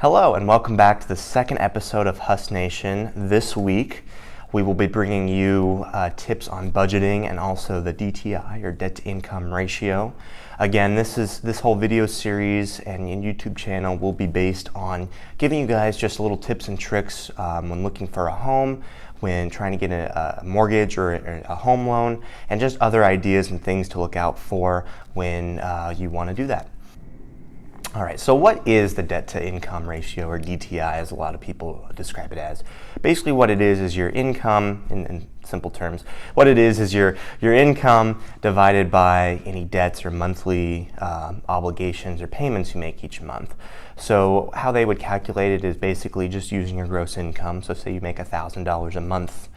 Hello and welcome back to the second episode of Huss Nation. This week we will be bringing you tips on budgeting and also the DTI, or debt to income ratio. Again, this whole video series and YouTube channel will be based on giving you guys just little tips and tricks when looking for a home, when trying to get a mortgage or a home loan, and just other ideas and things to look out for when you want to do that. All right, so what is the debt to income ratio, or DTI as a lot of people describe it as? Basically what it is your income, in simple terms, what it is your income divided by any debts or monthly obligations or payments you make each month. So how they would calculate it is basically just using your gross income. So say you make $1,000 a month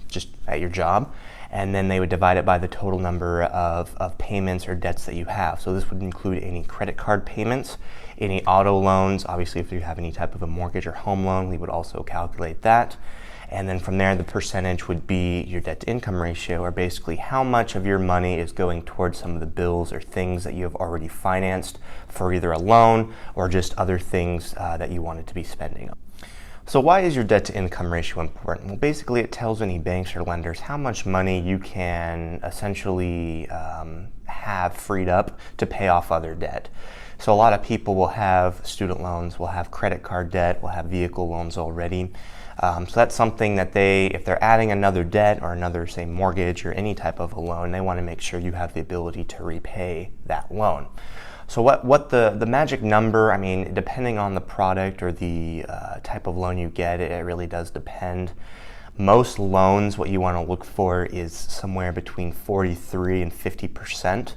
just at your job, and then they would divide it by the total number of payments or debts that you have. So this would include any credit card payments, any auto loans. Obviously, if you have any type of a mortgage or home loan, we would also calculate that. And then from there, the percentage would be your debt to income ratio, or basically how much of your money is going towards some of the bills or things that you have already financed for either a loan or just other things that you wanted to be spending on. So why is your debt to income ratio important? Well, basically it tells any banks or lenders how much money you can essentially have freed up to pay off other debt. So a lot of people will have student loans, will have credit card debt, will have vehicle loans already. So that's something that if they're adding another debt or another, say, mortgage or any type of a loan, they want to make sure you have the ability to repay that loan. So what the magic number, I mean, depending on the product or the type of loan you get, it really does depend. Most loans, what you want to look for is somewhere between 43 and 50%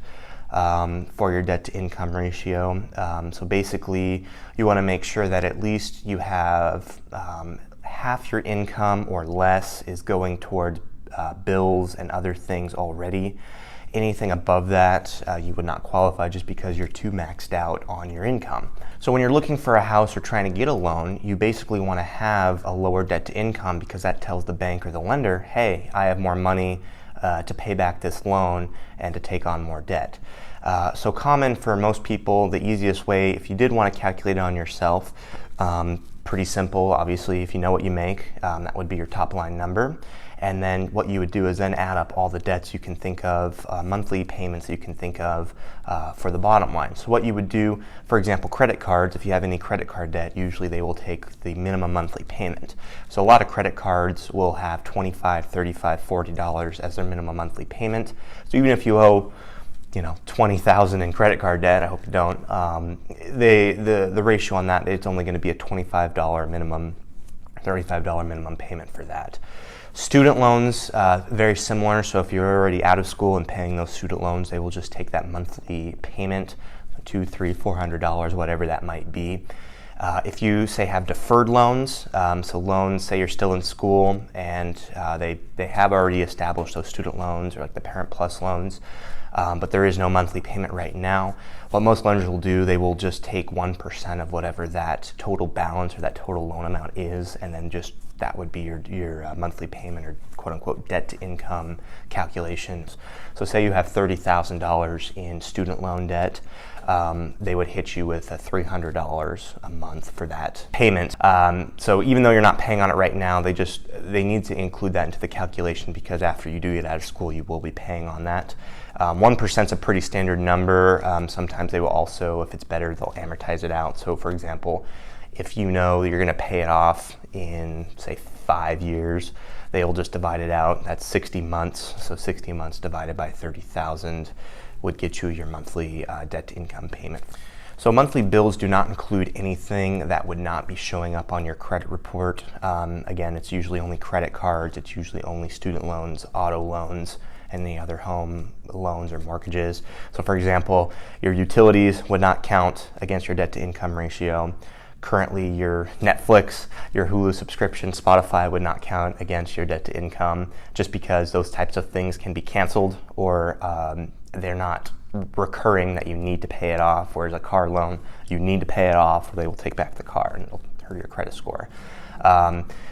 for your debt to income ratio. So basically, you want to make sure that at least you have half your income or less is going towards bills and other things already. Anything above that, you would not qualify just because you're too maxed out on your income. So when you're looking for a house or trying to get a loan, you basically want to have a lower debt to income, because that tells the bank or the lender, hey, I have more money to pay back this loan and to take on more debt. So common for most people, the easiest way, if you did want to calculate it on yourself, pretty simple. Obviously, if you know what you make, that would be your top line number. And then what you would do is then add up all the debts you can think of, monthly payments that you can think of for the bottom line. So what you would do, for example, credit cards, if you have any credit card debt, usually they will take the minimum monthly payment. So a lot of credit cards will have $25, $35, $40 as their minimum monthly payment. So even if you owe $20,000 in credit card debt, I hope you don't, the ratio on that, it's only going to be a $25 minimum, $35 minimum payment for that. Student loans, very similar. So if you're already out of school and paying those student loans, they will just take that monthly payment, $200, $300, $400, whatever that might be. If you, say, have deferred loans, so loans, say you're still in school and they have already established those student loans, or like the Parent Plus loans, but there is no monthly payment right now, what most lenders will do, they will just take 1% of whatever that total balance or that total loan amount is, and then just that would be your monthly payment, or quote-unquote debt to income calculations. So say you have $30,000 in student loan debt, they would hit you with $300 a month for that payment. So even though you're not paying on it right now, they need to include that into the calculation, because after you do get out of school, you will be paying on that. 1% is a pretty standard number. Sometimes they will also, if it's better, they'll amortize it out. So for example, if you know you're going to pay it off in, say, 5 years, they will just divide it out. That's 60 months. So 60 months divided by 30,000 would get you your monthly debt to income payment. So monthly bills do not include anything that would not be showing up on your credit report. Again, it's usually only credit cards. It's usually only student loans, auto loans, and any other home loans or mortgages. So for example, your utilities would not count against your debt to income ratio. Currently, your Netflix, your Hulu subscription, Spotify would not count against your debt to income, just because those types of things can be canceled, or they're not recurring that you need to pay it off. Whereas a car loan, you need to pay it off, or they will take back the car and it'll hurt your credit score.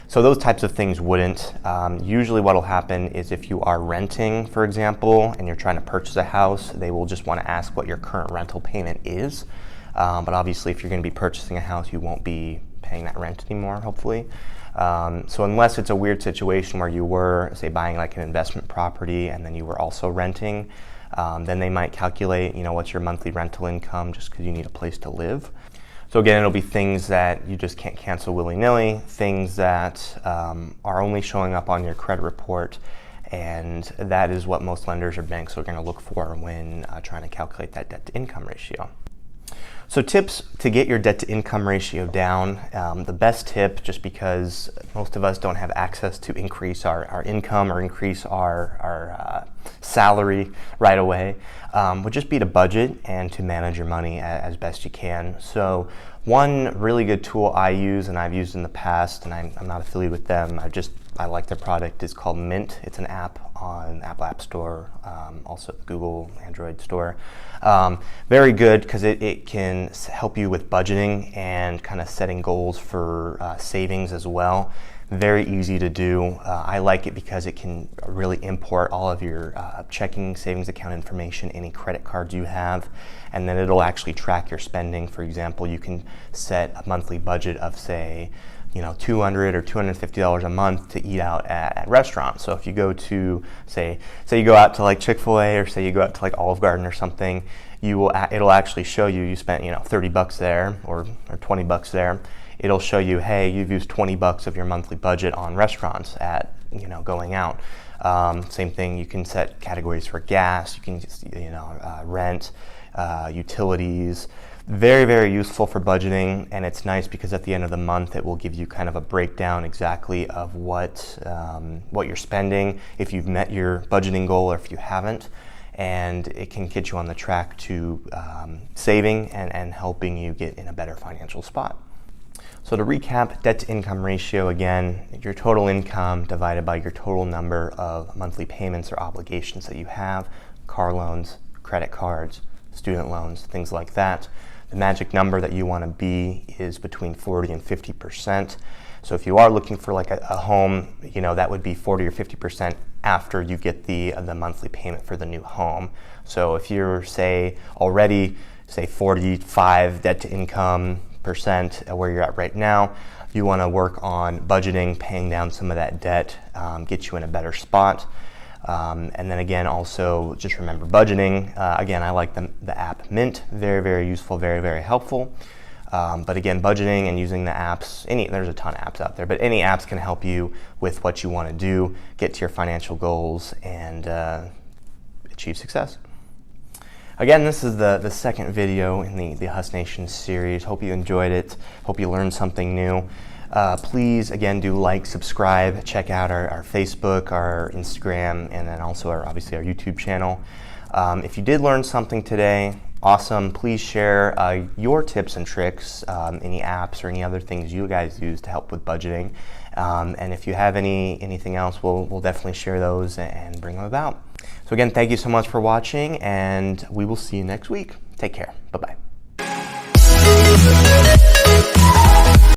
So those types of things wouldn't. Usually what will happen is if you are renting, for example, and you're trying to purchase a house, they will just want to ask what your current rental payment is. But obviously, if you're going to be purchasing a house, you won't be paying that rent anymore, hopefully. So unless it's a weird situation where you were, say, buying like an investment property and then you were also renting, then they might calculate, what's your monthly rental income just because you need a place to live. So again, it'll be things that you just can't cancel willy-nilly, things that are only showing up on your credit report, and that is what most lenders or banks are going to look for when trying to calculate that debt-to-income ratio. So tips to get your debt-to-income ratio down. The best tip, just because most of us don't have access to increase our income or increase our salary right away, would just be to budget and to manage your money as best you can. So one really good tool I use and I've used in the past, and I'm not affiliated with them, I like their product, is called Mint. It's an app on Apple App Store, also Google Android Store. Very good because it can help you with budgeting and kind of setting goals for savings as well. Very easy to do. I like it because it can really import all of your checking, savings account information, any credit cards you have, and then it'll actually track your spending. For example, you can set a monthly budget of, say, $200 or $250 a month to eat out at restaurants. So if you go to, say you go out to like Chick-fil-A, or say you go out to like Olive Garden or something, it'll actually show you spent $30 there or $20 there. It'll show you, hey, you've used $20 of your monthly budget on restaurants at going out. Same thing, you can set categories for gas, you can just rent, utilities. Very, very useful for budgeting, and it's nice because at the end of the month it will give you kind of a breakdown exactly of what you're spending, if you've met your budgeting goal or if you haven't, and it can get you on the track to saving and helping you get in a better financial spot. So to recap, debt-to-income ratio, again, your total income divided by your total number of monthly payments or obligations that you have, car loans, credit cards, student loans, things like that. The magic number that you want to be is between 40 and 50%. So if you are looking for like a home, that would be 40 or 50% after you get the monthly payment for the new home. So if you're already 45 debt to income percent where you're at right now, you want to work on budgeting, paying down some of that debt, get you in a better spot. And then again, also just remember budgeting. Again, I like the app Mint. Very, very useful, very, very helpful. But again, budgeting and using the apps, there's a ton of apps out there, but any apps can help you with what you want to do, get to your financial goals, and achieve success. Again, this is the second video in the Huss Nation series. Hope you enjoyed it. Hope you learned something new. Please, again, do like, subscribe, check out our Facebook, our Instagram, and then also obviously our YouTube channel. If you did learn something today, awesome. Please share your tips and tricks, any apps or any other things you guys use to help with budgeting. And if you have anything else, we'll definitely share those and bring them about. So again, thank you so much for watching, and we will see you next week. Take care. Bye-bye.